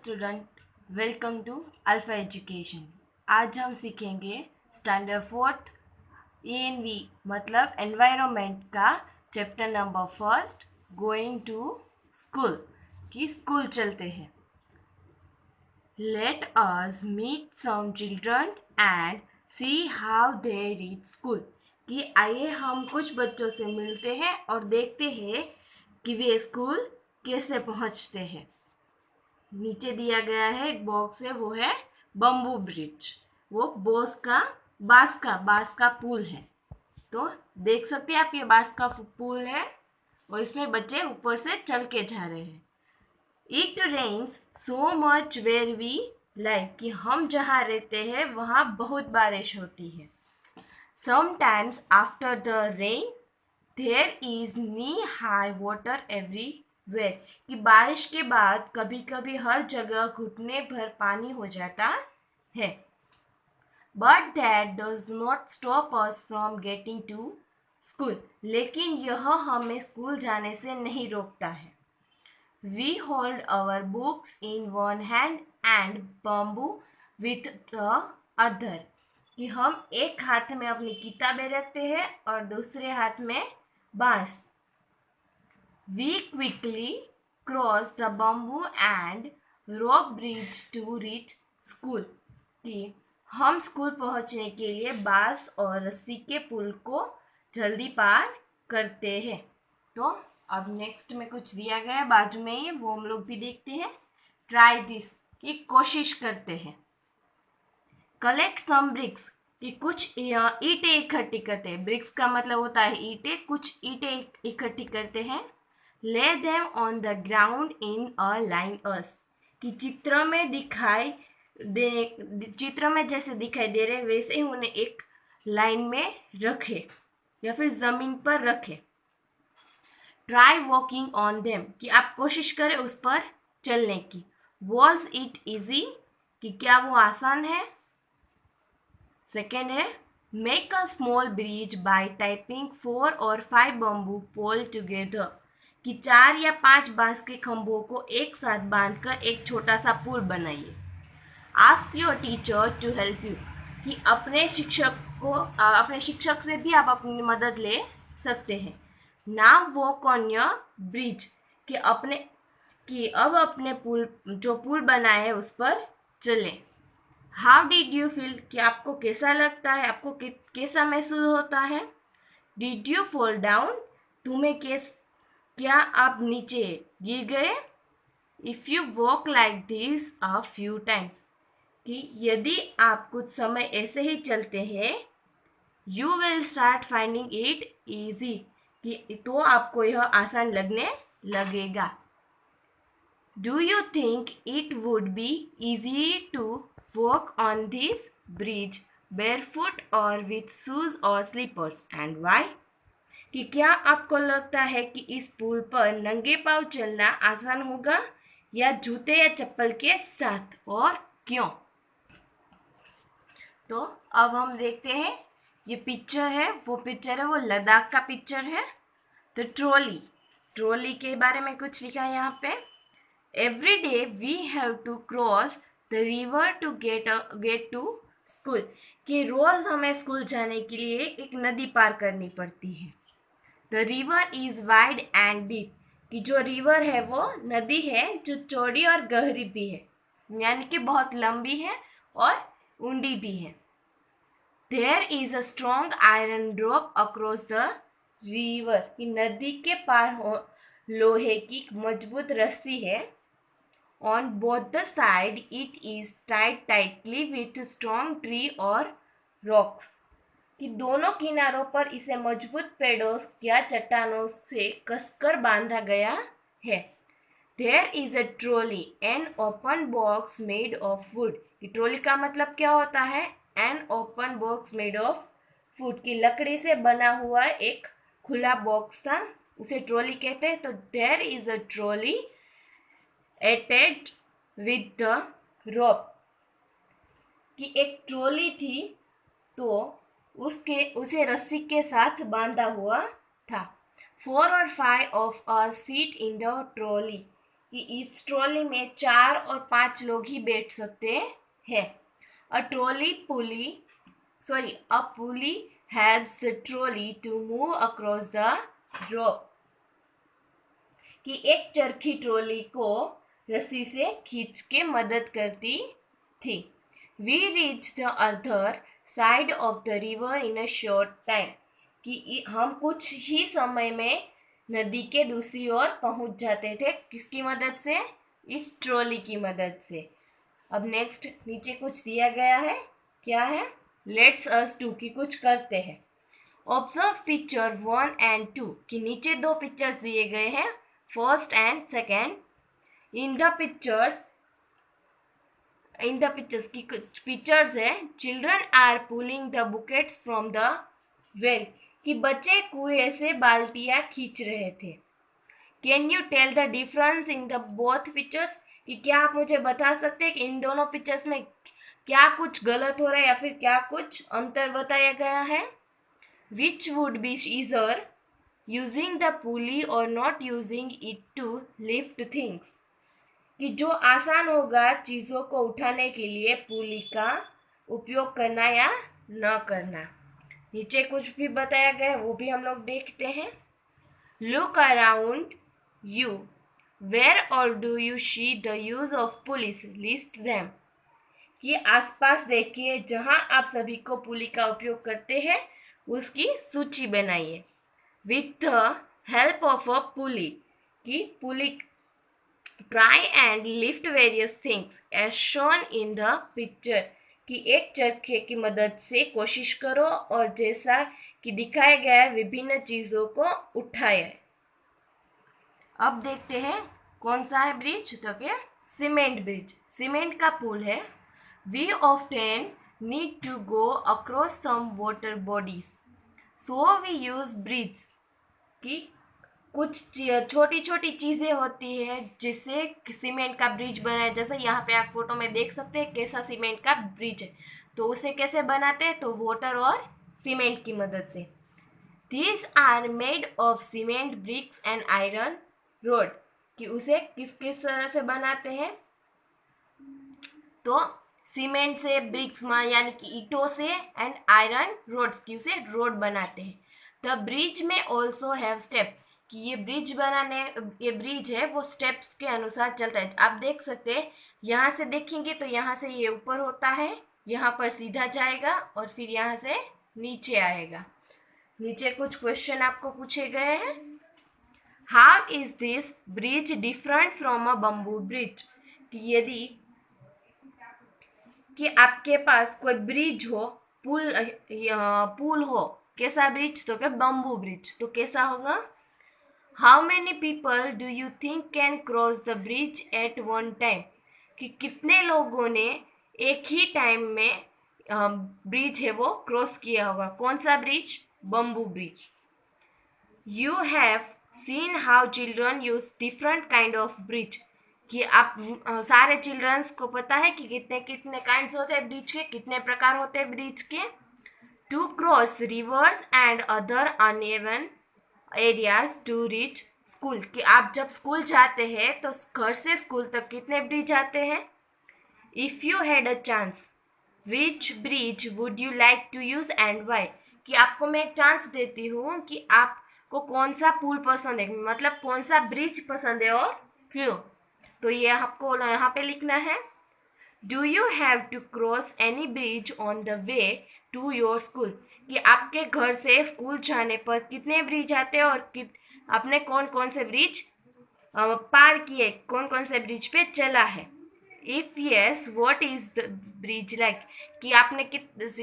Student, welcome to Alpha education. आज हम सीखेंगे स्टैंडर्ड फोर्थ ENV मतलब एनवायरनमेंट का chapter number first going to school कि स्कूल चलते हैं। Let us meet some children and see how they reach school कि आइए हम कुछ बच्चों से मिलते हैं और देखते हैं कि वे स्कूल कैसे पहुंचते हैं। नीचे दिया गया है एक बॉक्स है, वो है बम्बू ब्रिज। वो बांस का पुल है। तो देख सकते हैं आप, ये बांस का पुल है और इसमें बच्चे ऊपर से चल के जा रहे हैं। It rains so much where we like कि हम जहाँ रहते हैं वहाँ बहुत बारिश होती है। Sometimes after the rain there is knee high water everywhere कि बारिश के बाद कभी कभी हर जगह घुटने भर पानी हो जाता है। But that does not stop us from getting to school लेकिन यह हमें स्कूल जाने से नहीं रोकता है। We hold our books in one hand and bamboo with the other कि हम एक हाथ में अपनी किताबें रखते हैं और दूसरे हाथ में बांस। We quickly crossed the bamboo and rope bridge to reach school कि हम स्कूल पहुंचने के लिए बांस और रस्सी के पुल को जल्दी पार करते हैं। तो अब नेक्स्ट में कुछ दिया गया है बाजू में ही, वो हम लोग भी देखते हैं। ट्राई दिस की कोशिश करते हैं। कलेक्ट सम ब्रिक्स कि कुछ ईंटें इकट्ठी करते हैं। ब्रिक्स का मतलब होता है ईंटें। कुछ ईंटें इकट्ठी करते हैं। Lay them on the ground in a line as कि चित्र में जैसे दिखाई दे रहे वैसे ही उन्हें एक लाइन में रखे या फिर जमीन पर रखे। ट्राई वॉकिंग ऑन देम कि आप कोशिश करें उस पर चलने की। वॉज इट इजी कि क्या वो आसान है। सेकेंड है make a small bridge bye typing 4 और 5 बम्बू पोल टुगेदर कि 4 या 5 बांस के खंभों को एक साथ बांधकर एक छोटा सा पुल बनाइए। Ask your teacher to help you कि अपने शिक्षक से भी आप अपनी मदद ले सकते हैं। Now walk on your bridge कि अब अपने पुल बनाए है उस पर चलें। हाउ डिड यू फील कि आपको कैसा लगता है, आपको कैसा महसूस होता है। डिड यू फॉल डाउन तुम्हें क्या आप नीचे गिर गए। If you walk like this a few times कि यदि आप कुछ समय ऐसे ही चलते हैं you will start finding it easy कि तो आपको यह आसान लगने लगेगा। Do you think it would be easy to walk on this bridge barefoot or with shoes or slippers and why? कि क्या आपको लगता है कि इस पुल पर नंगे पांव चलना आसान होगा या जूते या चप्पल के साथ और क्यों। तो अब हम देखते हैं, ये पिक्चर है वो लद्दाख का पिक्चर है। तो ट्रॉली के बारे में कुछ लिखा है यहाँ पे। Every day we have to cross the river to get to school कि रोज हमें स्कूल जाने के लिए एक नदी पार करनी पड़ती है। The river is wide and deep कि जो रिवर है वो नदी है जो चौड़ी और गहरी भी है, यानी कि बहुत लंबी है और ऊंडी भी है। There is a strong iron rope across the river कि नदी के पार लोहे की मजबूत रस्सी है। On both the side it is tied tightly with strong tree or rocks कि दोनों किनारों पर इसे मजबूत पेड़ों या चट्टानों से कसकर बांधा गया है। There is a trolley, an open box made of wood कि ट्रॉली का मतलब क्या होता है। An open box made of wood की लकड़ी से बना हुआ एक खुला बॉक्स था, उसे ट्रॉली कहते हैं। तो there is a trolley attached with the rope कि एक ट्रॉली थी तो उसे रस्सी के साथ बांधा हुआ था। 4 और 5 of us sit in the trolley कि इस ट्रॉली में 4 और 5 लोग ही बैठ सकते हैं. A pulley helps the trolley to move across the rope. कि एक चरखी ट्रॉली को रस्सी से खींच के मदद करती थी. We reached the other side of the river in a short time. कि हम कुछ ही समय में नदी के दूसरी ओर पहुंच जाते थे. किसकी मदद से? इस ट्रॉली की मदद से. अब नेक्स्ट नीचे कुछ दिया गया है. क्या है? लेट्स अस डू कि कुछ करते हैं. ऑब्जर्व पिक्चर 1 and 2 कि नीचे दो पिक्चर्स दिए गए हैं, first and second. In the pictures की कुछ पिक्चर्स है. Children are pulling the buckets from the well कि बच्चे कुएं से बाल्टियां खींच रहे थे. Can you tell the difference in the both pictures कि क्या आप मुझे बता सकते हैं कि इन दोनों पिक्चर्स में क्या कुछ गलत हो रहा है या फिर क्या कुछ अंतर बताया गया है. Which would be easier using the pulley और not using it to lift things कि जो आसान होगा चीज़ों को उठाने के लिए पुली का उपयोग करना या न करना. नीचे कुछ भी बताया गया है वो भी हम लोग देखते हैं. लुक अराउंड यू वेयर और do you see the use of police list them कि आसपास देखिए जहां आप सभी को पुली का उपयोग करते हैं उसकी सूची बनाइए. With the help of a pulley कि pulley try and lift various things as shown in the picture कि एक चरखे की मदद से कोशिश करो और जैसा कि दिखाया गया है विभिन्न चीजों को उठाए. अब देखते हैं कौन सा है ब्रिज. तो क्या? Cement bridge. सीमेंट का पुल है. We often need to go across some water bodies so we use bridge कि कुछ छोटी छोटी चीज़ें होती है जिससे सीमेंट का ब्रिज बना है. जैसे यहाँ पे आप फोटो में देख सकते हैं कैसा सीमेंट का ब्रिज है. तो उसे कैसे बनाते हैं? तो वाटर और सीमेंट की मदद से. These are made of cement bricks and iron rod कि उसे किस किस तरह से बनाते हैं? तो सीमेंट से, ब्रिक्स में यानी कि ईंटों से, एंड आयरन रोड्स की उसे रोड बनाते हैं. द ब्रिज में ऑल्सो हैव स्टेप कि ये ब्रिज है वो स्टेप्स के अनुसार चलता है. आप देख सकते हैं यहाँ से देखेंगे तो यहाँ से ये ऊपर होता है, यहाँ पर सीधा जाएगा और फिर यहाँ से नीचे आएगा. नीचे कुछ क्वेश्चन आपको पूछे गए हैं. How is this bridge different from a bamboo bridge कि यदि कि आपके पास कोई ब्रिज हो, पुल हो, कैसा ब्रिज? तो क्या? Bamboo bridge. तो कैसा होगा? How many people do you think can cross the bridge at one time कि कितने लोगों ने एक ही टाइम में ब्रिज है वो क्रॉस किया होगा. कौन सा bridge? Bamboo bridge. You have seen how children use different kind of bridge कि आप सारे चिल्ड्रंस को पता है कि कितने कितने काइंड्स होते हैं ब्रिज के, कितने प्रकार होते हैं ब्रिज के. To cross rivers and other uneven areas to reach school कि आप जब स्कूल जाते हैं तो घर से स्कूल तक कितने ब्रिज आते हैं. If you had a chance which bridge would you like to use and why कि आपको मैं एक चांस देती हूँ कि आपको कौन सा पुल पसंद है, मतलब कौन सा ब्रिज पसंद है और क्यों. तो ये आपको यहाँ पे लिखना है. Do you have to cross any bridge on the way to your school कि आपके घर से स्कूल जाने पर कितने ब्रिज आते हैं और आपने कौन कौन से ब्रिज पार किए, कौन कौन से ब्रिज पे चला है. If yes what is the bridge like कि आपने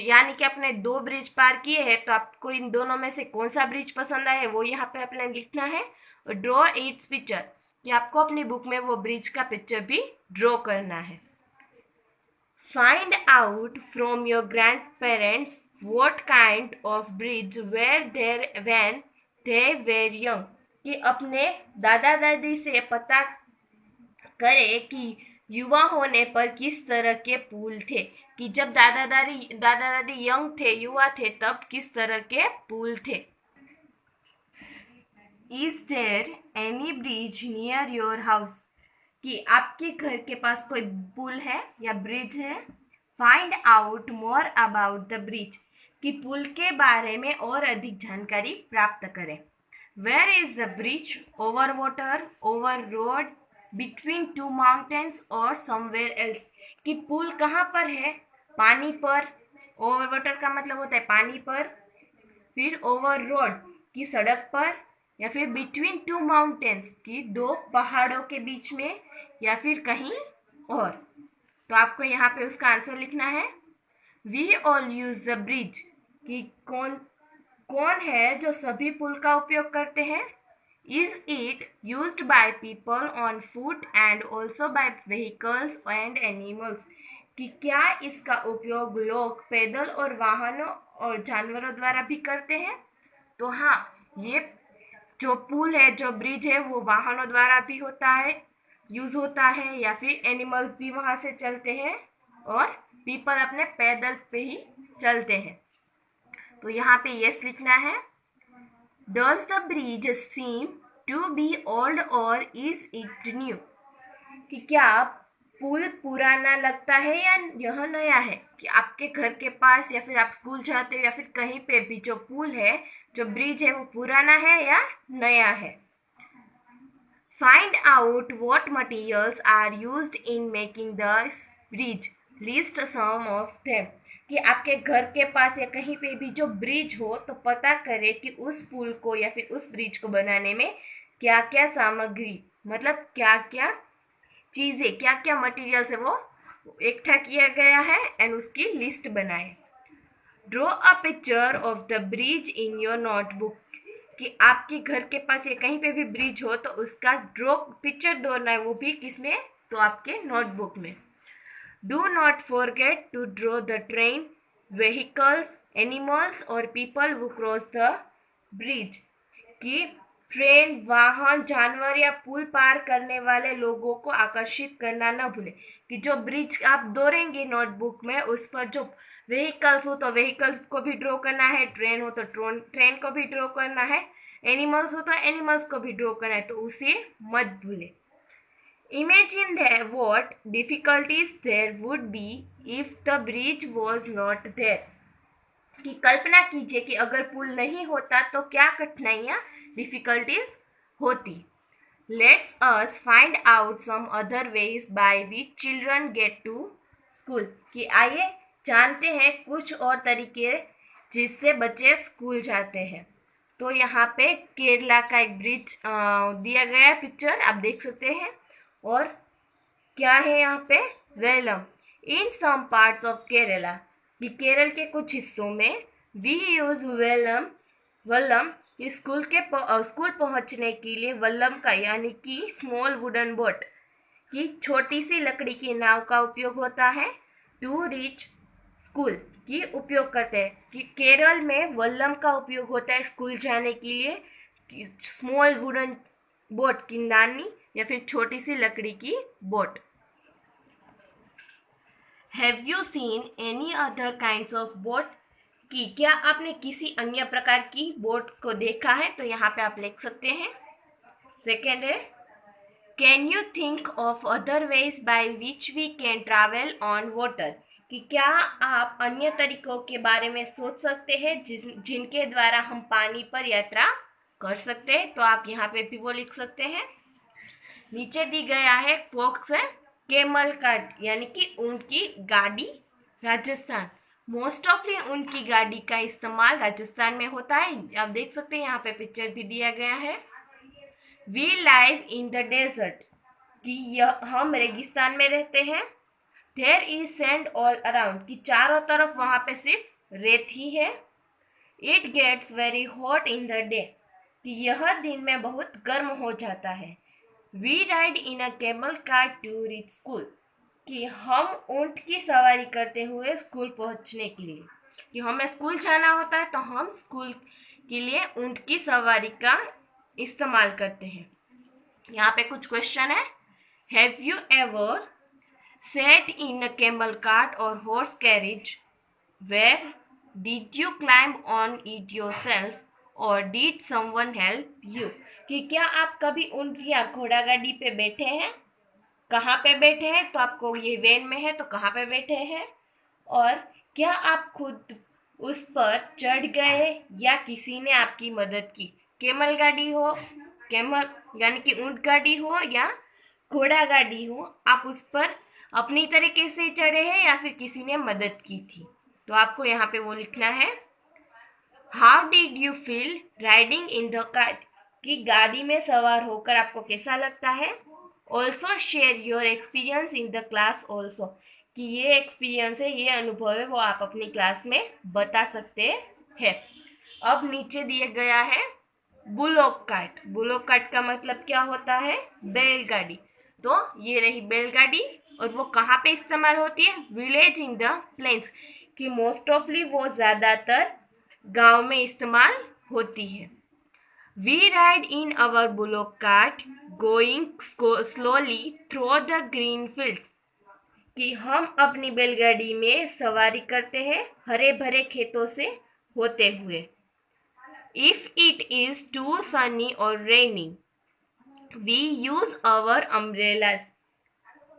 यानी कि आपने 2 ब्रिज पार किए हैं तो आपको इन दोनों में से कौन सा ब्रिज पसंद आया है वो यहाँ पे आपने लिखना है. और ड्रॉ इट्स पिक्चर कि आपको अपनी बुक में वो ब्रिज का पिक्चर भी ड्रॉ करना है. Find out from your grand parents what kind of bridge where there when they were young कि अपने दादा दादी से पता करे कि युवा होने पर किस तरह के पुल थे कि जब दादा दादी यंग थे, युवा थे, तब किस तरह के पुल थे. Is there any bridge near your house कि आपके घर के पास कोई पुल है या ब्रिज है। Find out more about the bridge, कि पुल के बारे में और अधिक जानकारी प्राप्त करें। Where is the bridge? Over water, over road, between two mountains और समवेयर एल्स, कि पुल कहाँ पर है? पानी पर। ओवर वाटर का मतलब होता है पानी पर। फिर ओवर रोड की सड़क पर, या फिर बिटवीन टू माउंटेन्स की दो पहाड़ों के बीच में, या फिर कहीं और। तो आपको यहाँ पे उसका आंसर लिखना है। We all use the bridge, कि कौन कौन है जो सभी पुल का उपयोग करते हैं। Is it used by people on foot and also by vehicles and animals, कि क्या इसका उपयोग लोग पैदल और वाहनों और जानवरों द्वारा भी करते हैं। तो हाँ, ये जो पुल है, जो ब्रिज है, वो वाहनों द्वारा भी होता है, यूज होता है, या फिर एनिमल्स भी वहां से चलते हैं, और पीपल अपने पैदल पे ही चलते हैं। तो यहाँ पे यस लिखना है। Does the bridge seem to be old और इज इट न्यू, कि क्या पुल पुराना लगता है या यह नया है। कि आपके घर के पास या फिर आप स्कूल जाते हो या फिर कहीं पे भी जो पुल है, जो ब्रिज है, वो पुराना है या नया है। Find out what materials are used in making the bridge, list some of them, कि आपके घर के पास या कहीं पे भी जो ब्रिज हो तो पता करें कि उस पुल को या फिर उस ब्रिज को बनाने में क्या क्या सामग्री, मतलब क्या क्या चीजें, क्या क्या मटेरियल्स है वो इकट्ठा किया गया है, एंड उसकी लिस्ट बनाए। Draw a picture of the bridge in your notebook, कि आपके घर के पास या कहीं पे भी ब्रिज हो तो उसका ड्रॉ पिक्चर दौड़ना है, वो भी किसमें? तो आपके नोटबुक में। Do not forget to draw the train, vehicles, animals और people who cross the bridge, कि ट्रेन, वाहन, जानवर या पुल पार करने वाले लोगों को आकर्षित करना न भूले। कि जो ब्रिज आप दौड़ेंगे नोटबुक में, उस पर जो व्हीकल्स हो तो व्हीकल्स को भी ड्रॉ करना है, ट्रेन हो तो ट्रेन को भी ड्रॉ करना है, एनिमल्स हो तो एनिमल्स को भी ड्रॉ करना है, तो उसे मत भूले। Imagine that what difficulties there would be if the bridge was not there, कि कल्पना कीजिए कि अगर पुल नहीं होता तो क्या कठिनाइयाँ, डिफिकल्टीज होती। Let's us find out some other ways by which children get to school, कि आइए जानते हैं कुछ और तरीके जिससे बच्चे स्कूल जाते हैं। तो यहाँ पे केरला का एक ब्रिज दिया गया है, पिक्चर आप देख सकते हैं। और क्या है यहाँ पे? Vellam. In some parts of Kerala, कि केरल के कुछ हिस्सों में we use vellam, vallam, school पहुंचने के लिए वल्लम का, यानी कि स्मॉल वुडन बोट, की छोटी सी लकड़ी की नाव का उपयोग होता है। टू रीच स्कूल की उपयोग करते हैं, कि केरल में वल्लम का उपयोग होता है स्कूल जाने के लिए। स्मॉल वुडन बोट की नानी या फिर छोटी सी लकड़ी की boat. Have you seen any other kinds of boat, कि क्या आपने किसी अन्य प्रकार की बोट को देखा है। तो यहाँ पे आप लिख सकते हैं। सेकेंड है, can you think of other ways by which we can travel on water, कि क्या आप अन्य तरीकों के बारे में सोच सकते हैं जिनके द्वारा हम पानी पर यात्रा कर सकते हैं। तो आप यहाँ पे भी वो लिख सकते हैं। नीचे दी गया है फोक्स केमल कार्ट, यानी कि ऊंट की गाड़ी, राजस्थान। मोस्ट ऑफली ऊंट की गाड़ी का इस्तेमाल राजस्थान में होता है। आप देख सकते हैं यहाँ पे पिक्चर भी दिया गया है। We live in the desert, कि हम रेगिस्तान में रहते हैं। There is sand all around, कि चारों तरफ वहां पे सिर्फ रेत ही है। It gets very hot in the day, कि यह दिन में बहुत गर्म हो जाता है। We ride in a camel car to reach school, कि हम ऊंट की सवारी करते हुए स्कूल पहुंचने के लिए, कि हमें स्कूल जाना होता है तो हम स्कूल के लिए ऊंट की सवारी का इस्तेमाल करते हैं। यहाँ पे कुछ क्वेश्चन है। Have you ever sat in a camel cart or horse carriage? Where did you climb on it yourself or did someone help you? कि क्या आप कभी ऊंट या घोड़ा गाड़ी पे बैठे हैं कहाँ पे बैठे हैं, तो आपको ये वैन में है तो कहाँ पे बैठे हैं, और क्या आप खुद उस पर चढ़ गए या किसी ने आपकी मदद की। कैमल गाड़ी हो, कैमल यानी कि ऊंट गाड़ी हो या घोड़ा गाड़ी हो, आप उस पर अपनी तरीके से चढ़े हैं या फिर किसी ने मदद की थी। तो आपको यहाँ पे वो लिखना है, how did you feel riding in the car, कि गाड़ी में सवार होकर आपको कैसा लगता है। Also share your experience in the class also, कि ये एक्सपीरियंस है, ये अनुभव है, वो आप अपनी क्लास में बता सकते हैं। अब नीचे दिया गया है बुलोक कार्ट। बुलोक कार्ट का मतलब क्या होता है, बैलगाड़ी। तो ये रही बैलगाड़ी, और वो कहाँ पे इस्तेमाल होती है, विलेज इन द प्लेन्स, कि मोस्ट ऑफली वो ज़्यादातर गांव में इस्तेमाल होती है। We ride in our bullock cart going slowly through the green fields, कि हम अपनी बैलगाड़ी में सवारी करते हैं हरे भरे खेतों से होते हुए। If it is too sunny और rainy we use our umbrellas,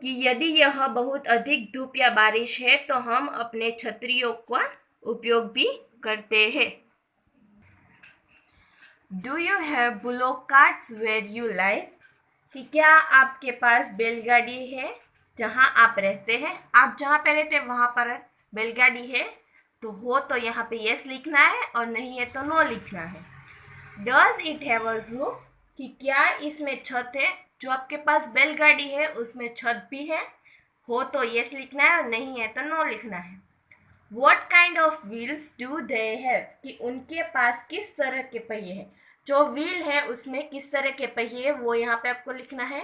कि यदि यह बहुत अधिक धूप या बारिश है तो हम अपने छतरियों का उपयोग भी करते हैं। Do you have bullock carts where you live, कि क्या आपके पास बैलगाड़ी है जहाँ आप रहते हैं। आप जहाँ पे रहते हैं वहाँ पर बैलगाड़ी है, तो हो तो यहाँ पे यस लिखना है, और नहीं है तो नो लिखना है। Does it have a roof, कि क्या इसमें छत है। जो आपके पास बैलगाड़ी है उसमें छत भी है, हो तो यस लिखना है, और नहीं है तो नो लिखना है। What kind of wheels do they have, कि उनके पास किस तरह के पहिए हैं। जो व्हील है उसमें किस तरह के पहिए हैं, वो यहाँ पे आपको लिखना है।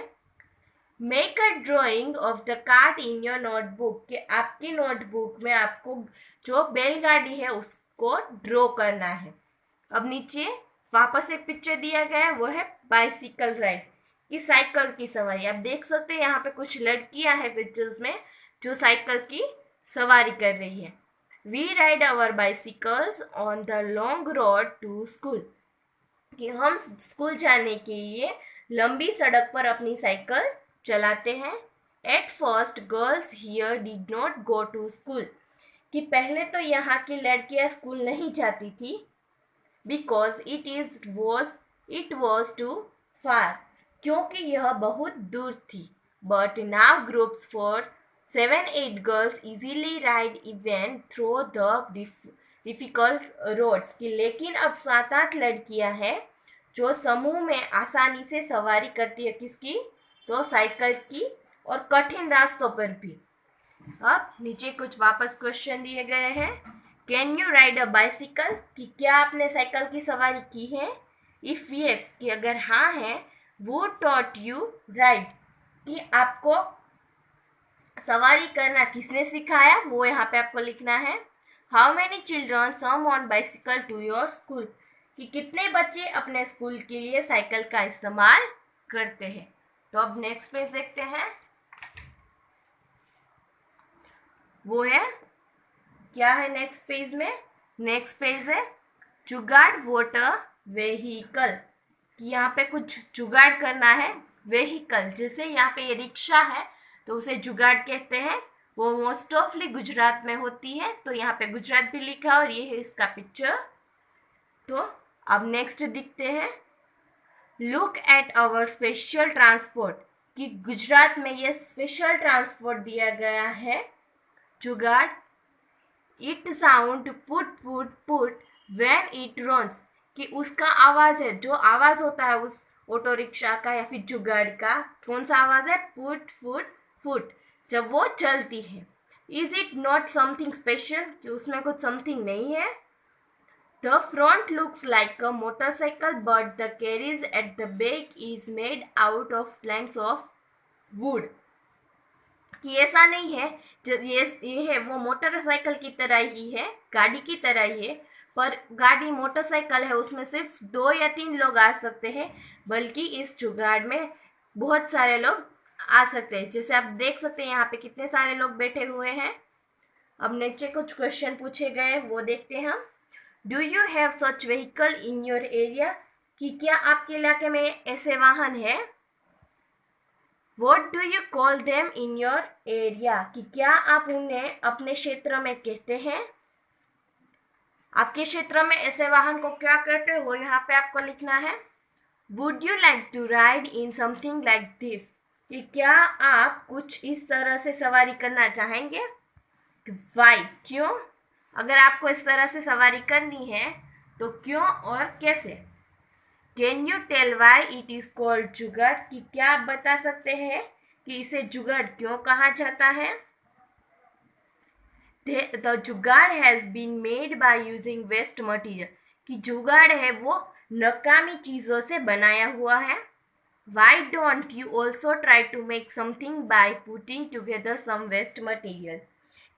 Make a drying of the cart in your notebook, कि आपकी नोटबुक में आपको जो बैलगाड़ी है उसको ड्रॉ करना है। अब नीचे वापस एक पिक्चर दिया गया है, वो है बाइसिकल राइड, कि साइकिल की सवारी। आप देख सकते हैं यहाँ पे कुछ लड़कियां हैं पिक्चर्स में जो साइकिल की सवारी कर रही है। We ride our bicycles on the long road to school, कि हम स्कूल जाने के लिए लंबी सड़क पर अपनी साइकिल चलाते हैं। At first girls here did not go to school, कि पहले तो यहाँ की लड़कियां स्कूल नहीं जाती थी, because it was too far, क्योंकि यह बहुत दूर थी। But now groups for 7-8 girls easily ride even through the difficult roads, कि लेकिन अब 7-8 लड़कियां हैं जो समूह में आसानी से सवारी करती है, किसकी, तो साइकिल की, और कठिन रास्तों पर भी। अब नीचे कुछ वापस क्वेश्चन दिए गए हैं। Can you ride a bicycle, कि क्या आपने साइकिल की सवारी की है। इफ यस, कि अगर हाँ है। वो टॉट यू राइड, कि आपको सवारी करना किसने सिखाया, वो यहाँ पे आपको लिखना है। How many children some on bicycle to your school, कि कितने बच्चे अपने स्कूल के लिए साइकिल का इस्तेमाल करते हैं। तो अब नेक्स्ट पेज देखते हैं। वो है, क्या है नेक्स्ट पेज में, नेक्स्ट पेज है जुगाड़ वाटर वेहीकल, कि यहाँ पे कुछ जुगाड़ करना है। वेहीकल जैसे यहाँ पे ये रिक्शा है तो उसे जुगाड़ कहते हैं। वो मोस्ट ऑफली गुजरात में होती है, तो यहाँ पे गुजरात भी लिखा और ये है इसका पिक्चर। तो अब नेक्स्ट दिखते हैं, look at our special transport, कि गुजरात में ये स्पेशल ट्रांसपोर्ट दिया गया है जुगाड़। It sound put when it runs, कि उसका आवाज है, जो आवाज होता है उस ऑटो रिक्शा का या फिर जुगाड़ का, कौन सा आवाज है, पुट फुट फुट, जब वो चलती है। Is it not something special, कि उसमें कुछ समथिंग नहीं है। The front looks like a motorcycle but the carriage at the back is made out of Planck's of would, कि ऐसा नहीं है, ये है वो मोटरसाइकिल की तरह ही है, गाड़ी की तरह ही है, पर गाड़ी मोटरसाइकिल है उसमें सिर्फ 2 या 3 लोग आ सकते हैं, बल्कि इस जुगाड़ में बहुत सारे लोग आ सकते हैं। जैसे आप देख सकते हैं यहाँ पे कितने सारे लोग बैठे हुए हैं। अब नीचे कुछ क्वेश्चन पूछे गए वो देखते हैं हम। Do you have such vehicle in your area, कि क्या आपके इलाके में ऐसे वाहन है। What do you call them in your area? कि क्या आप उन्हें अपने क्षेत्र में कहते हैं? आपके क्षेत्र में ऐसे वाहन को क्या कहते हैं वो यहाँ पे आपको लिखना है। Would you like to ride in something like this? कि क्या आप कुछ इस तरह से सवारी करना चाहेंगे? Why? क्यों? अगर आपको इस तरह से सवारी करनी है तो क्यों और कैसे? Can you tell why it is called जुगाड़? कि क्या आप बता सकते हैं कि इसे जुगाड़ क्यों कहा जाता है? The जुगाड़ has been made by using waste material. कि जुगाड़ है वो नकामी चीजों से बनाया हुआ है। Why don't you also try to make something by putting together some waste material?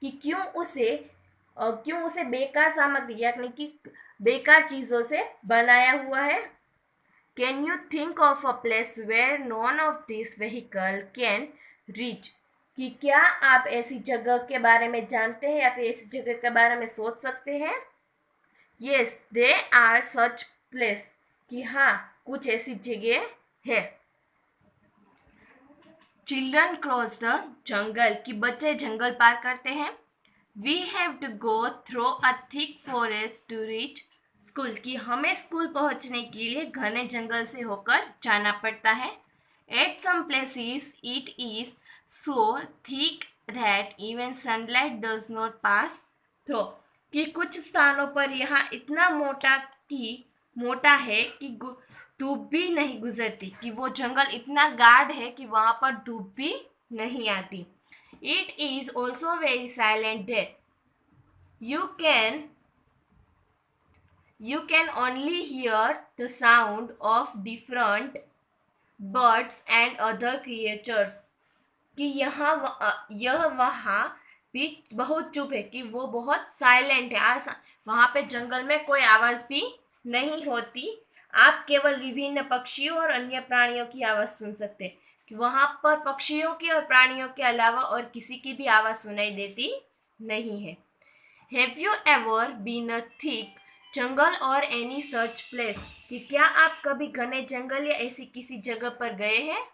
कि क्यों उसे बेकार सामग्री यानी कि बेकार चीजों से बनाया हुआ है। Can you think of a place where none of these vehicle can reach? कि क्या आप ऐसी जगह के बारे में जानते हैं या फिर ऐसी जगह के बारे में सोच सकते हैं? Yes, there are such place. कि हाँ, कुछ ऐसी जगह है। Children cross the jungle. कि बच्चे जंगल पार करते हैं। We have to go through a thick forest to reach school. कि हमें स्कूल पहुंचने के लिए घने जंगल से होकर जाना पड़ता है। At some places it is so thick that even sunlight does not pass through. कि कुछ स्थानों पर यहाँ इतना मोटा है कि धूप भी नहीं गुजरती। कि वो जंगल इतना गाढ़ है कि वहां पर धूप भी नहीं आती। It is also very silent there. You can only hear the sound of different birds and other creatures. कि यह वहाँ भी बहुत चुप है। कि वो बहुत साइलेंट है। वहाँ पे जंगल में कोई आवाज भी नहीं होती। आप केवल विभिन्न पक्षियों और अन्य प्राणियों की आवाज सुन सकते हैं। कि वहाँ पर पक्षियों की और प्राणियों के अलावा और किसी की भी आवाज सुनाई देती नहीं है। Have you ever been a thick जंगल और any such place? कि क्या आप कभी घने जंगल या ऐसी किसी जगह पर गए हैं?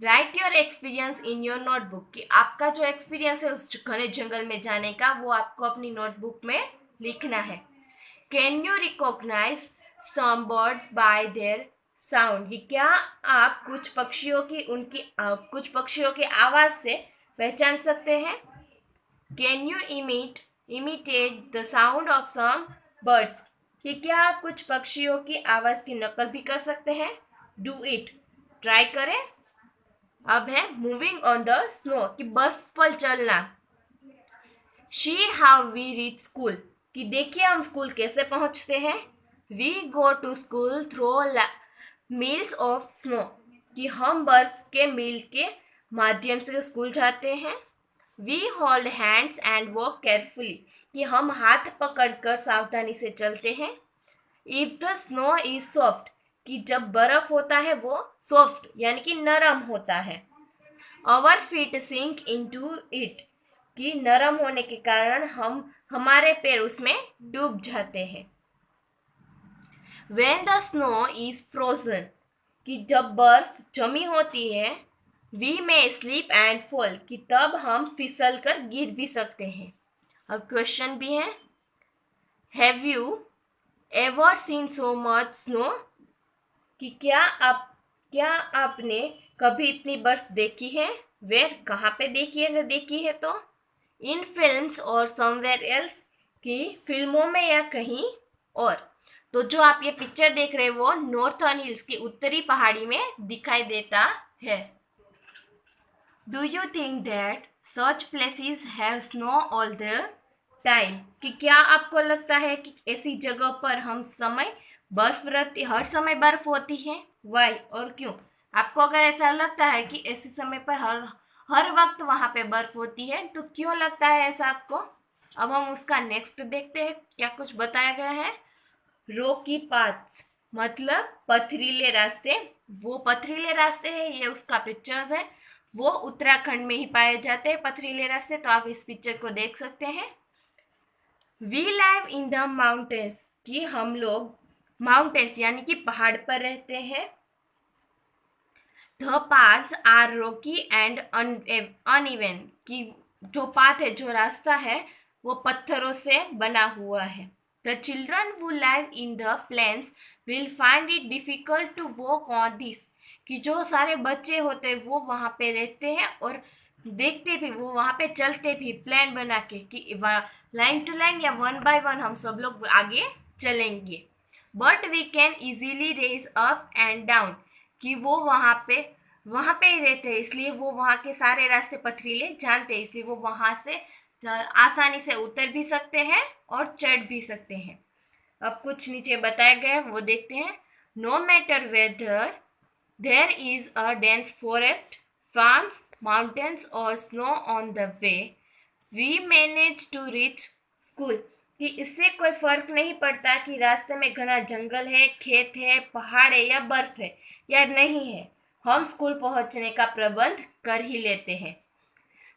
Write your experience in your notebook. कि आपका जो एक्सपीरियंस है उस घने जंगल में जाने का वो आपको अपनी नोटबुक में लिखना है। Can you recognize some birds by their sound? कि क्या आप कुछ पक्षियों की आवाज से पहचान सकते हैं? Can you imitate the sound of some birds? कि क्या आप कुछ पक्षियों की आवाज की नकल भी कर सकते हैं? Do it. ट्राई करें। अब है मूविंग ऑन द स्नो। कि बस पर चलना। See how we reach school. कि देखिए हम स्कूल कैसे पहुंचते हैं। We go to school through miles of snow. कि हम बर्फ के मील के माध्यम से स्कूल जाते हैं। We hold hands and walk carefully. कि हम हाथ पकड़कर सावधानी से चलते हैं। If the snow is soft. कि जब बर्फ होता है वो सॉफ्ट यानी कि नरम होता है। Our feet sink into it. कि नरम होने के कारण हमारे पैर उसमें डूब जाते हैं। When the snow is frozen. कि जब बर्फ जमी होती है। We may slip and fall. कि तब हम फिसल कर गिर भी सकते हैं। अब क्वेश्चन भी है। Have you ever seen so much snow? कि क्या आपने कभी इतनी बर्फ देखी है? Where? कहाँ पे देखी है? अगर देखी है तो इन फिल्म्स और समवेयर एल्स। की फिल्मों में या कहीं और। तो जो आप ये पिक्चर देख रहे हैं वो नॉर्थर्न हिल्स की उत्तरी पहाड़ी में दिखाई देता है। Do you think that such places have snow all the time? कि क्या आपको लगता है कि ऐसी जगह पर हर समय बर्फ होती है? वाई? और क्यों? आपको अगर ऐसा लगता है कि ऐसे समय पर हर वक्त वहां पे बर्फ होती है तो क्यों लगता है ऐसा आपको? अब हम उसका नेक्स्ट देखते हैं क्या कुछ बताया गया है। रोकी पाथ्स मतलब पथरीले रास्ते। वो पथरीले रास्ते हैं, ये उसका पिक्चर्स है। वो उत्तराखंड में ही पाए जाते हैं पथरीले रास्ते। तो आप इस पिक्चर को देख सकते हैं। We live in the mountains. कि हम लोग माउंटेन्स यानी कि पहाड़ पर रहते हैं। The paths are rocky and uneven, कि जो पाथ है, जो रास्ता है, वो पत्थरों से बना हुआ है. The children who live in the plains will find it difficult to walk on this, कि जो सारे बच्चे होते हैं वो वहाँ पे रहते हैं और देखते भी, वो वहाँ पे चलते भी प्लान बना के कि लाइन टू लाइन या वन बाय वन हम सब लोग आगे चलेंगे. But we can easily raise up and down, कि वो वहाँ पे ही रहते हैं, इसलिए वो वहाँ के सारे रास्ते पथरीले जानते हैं, इसलिए वो वहाँ से आसानी से उतर भी सकते हैं और चढ़ भी सकते हैं. अब कुछ नीचे बताया गया है वो देखते हैं. No matter whether there is a dense forest, farms, mountains और snow on the way, we manage to reach school, कि इससे कोई फर्क नहीं पड़ता कि रास्ते में घना जंगल है, खेत है, पहाड़ है या बर्फ है या नहीं है, हम स्कूल पहुंचने का प्रबंध कर ही लेते हैं.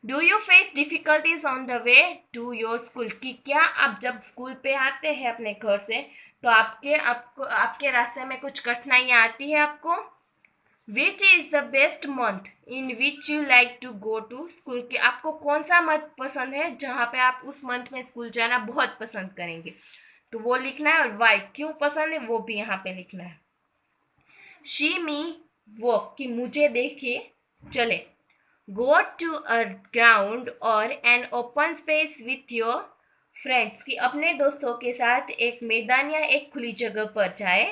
Do you face difficulties on the way to your school, कि क्या आप जब स्कूल पे आते हैं अपने घर से तो आपके रास्ते में कुछ कठिनाइयाँ आती है आपको. Which is the best month in which you like to go to school, कि आपको कौन सा मंथ पसंद है जहाँ पे आप उस मंथ में स्कूल जाना बहुत पसंद करेंगे, तो वो लिखना है, और वाई, क्यों पसंद है वो भी यहाँ पे लिखना है. शी मी वॉक, कि मुझे देखिए चले. Go to a ground or an open space with your friends, कि अपने दोस्तों के साथ एक मैदान या एक खुली जगह पर जाए.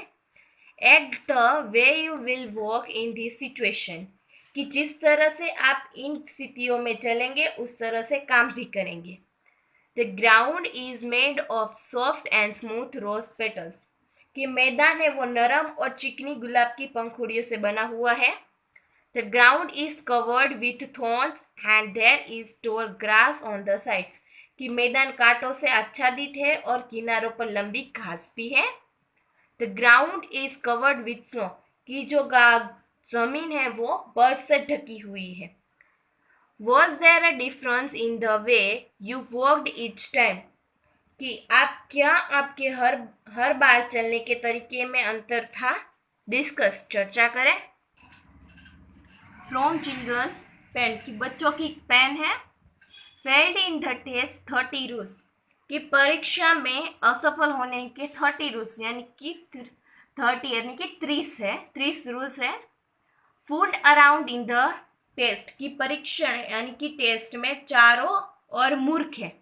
Act the way you will walk in this situation, कि जिस तरह से आप इन स्थितियों में चलेंगे उस तरह से काम भी करेंगे. The ground is made of soft and smooth rose petals, कि मैदान है वो नरम और चिकनी गुलाब की पंखुड़ियों से बना हुआ है. The ground is covered with thorns and there is tall grass on the sides, कि मैदान कांटों से आच्छादित है और किनारों पर लंबी घास भी है. The ground is covered with snow, कि जो जमीन है वो बर्फ से ढकी हुई है. Was there a difference in the way you walked each time, कि आपके हर बार चलने के तरीके में अंतर था. डिस्कस, चर्चा करें. फ्रॉम चिल्ड्रंस पेन, की बच्चों की पेन है. Failed in the test 30 rules, कि परीक्षा में असफल होने के 30 रूल्स यानी कि 30 यानी कि 30 है, 30 रूल्स है. Food around in the test, की परीक्षा यानी कि टेस्ट में चारों और मूर्ख है.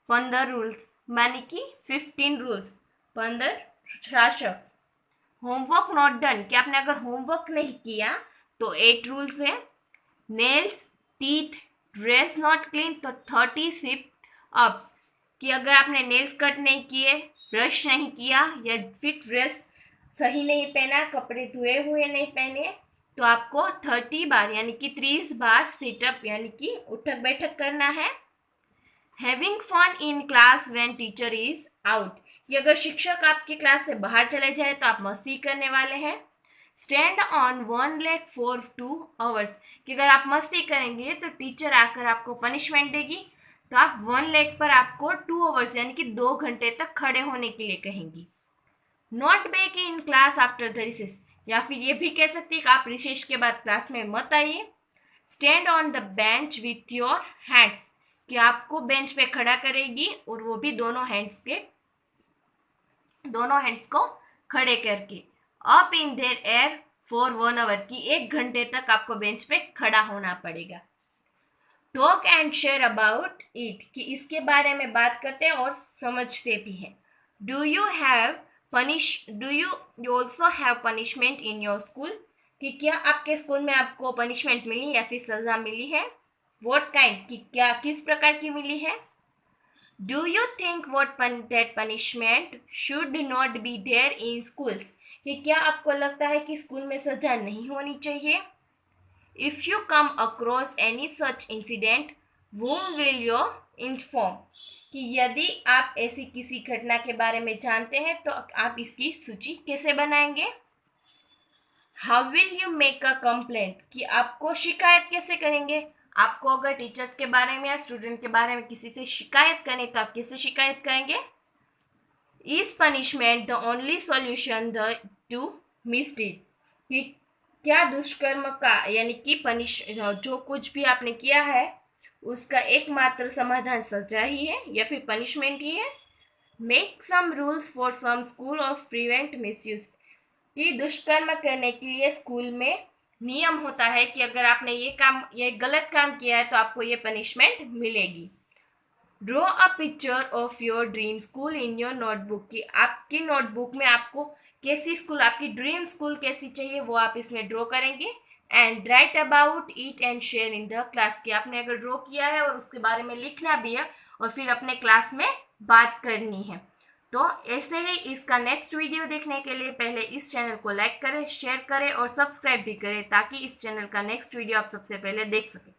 15 रूल्स यानी कि 15 रूल्स, 15 शासक. होमवर्क नॉट डन, कि आपने अगर होमवर्क नहीं किया तो 8 रूल्स है. Nails, teeth, dress not clean, तो 30 सिप अप्स, कि अगर आपने नेल्स कट नहीं किए, ब्रश नहीं किया या फिर ड्रेस सही नहीं पहना, कपड़े धुए हुए नहीं पहने, तो आपको 30 बार यानी कि 30 बार सिटअप यानी कि उठक बैठक करना है. Having fun in class when teacher is out, कि अगर शिक्षक आपकी क्लास से बाहर चले जाए तो आप मस्ती करने वाले हैं. Stand on one leg for 2 hours, कि अगर आप मस्ती करेंगे तो टीचर आकर आपको पनिशमेंट देगी, तो आप वन लेग पर आपको 2 आवर्स यानी कि 2 घंटे तक खड़े होने के लिए कहेंगी. Not back in class after the recess, या फिर ये भी कह सकती है कि आप रिसेस के बाद क्लास में मत आइए. Stand on the bench with your hands, कि आपको बेंच पे खड़ा करेगी और वो भी दोनों हैंड्स को खड़े करके. Up in there air for 1 hour, की 1 घंटे तक आपको बेंच पे खड़ा होना पड़ेगा. Talk and share about it, कि इसके बारे में बात करते हैं और समझते भी हैं. Do you also have punishment in your school, कि क्या आपके स्कूल में आपको पनिशमेंट मिली या फिर सजा मिली है. व्हाट काइंड, कि क्या किस प्रकार की मिली है. Do you think that punishment should not be there in schools, कि क्या आपको लगता है कि स्कूल में सजा नहीं होनी चाहिए. If you come across any such incident whom will you inform, कि यदि आप ऐसी किसी घटना के बारे में जानते हैं तो आप इसकी सूची कैसे बनाएंगे. How will you make a complaint, कि आपको शिकायत कैसे करेंगे. आपको अगर टीचर्स के बारे में या स्टूडेंट के बारे में किसी से शिकायत करें तो आप कैसे शिकायत करेंगे. Is punishment the only solution to misdeed, कि क्या दुष्कर्म का यानी कि पनिश जो कुछ भी आपने किया है उसका एकमात्र समाधान सजा ही है या फिर पनिशमेंट ही है। Make some rules for some school of prevent misuse, कि दुष्कर्म करने के लिए स्कूल में नियम होता है कि अगर आपने ये गलत काम किया है तो आपको ये पनिशमेंट मिलेगी। Draw a picture of your dream school in your notebook, कि आपकी नोटबुक में आपको कैसी स्कूल, आपकी ड्रीम स्कूल कैसी चाहिए वो आप इसमें ड्रॉ करेंगे। And right about it and share in the class, कि आपने अगर ड्रॉ किया है और उसके बारे में लिखना भी है और फिर अपने क्लास में बात करनी है। तो ऐसे ही इसका नेक्स्ट वीडियो देखने के लिए पहले इस चैनल को लाइक करें, शेयर करें और सब्सक्राइब भी करें ताकि इस चैनल का नेक्स्ट वीडियो आप सबसे पहले देख सकें।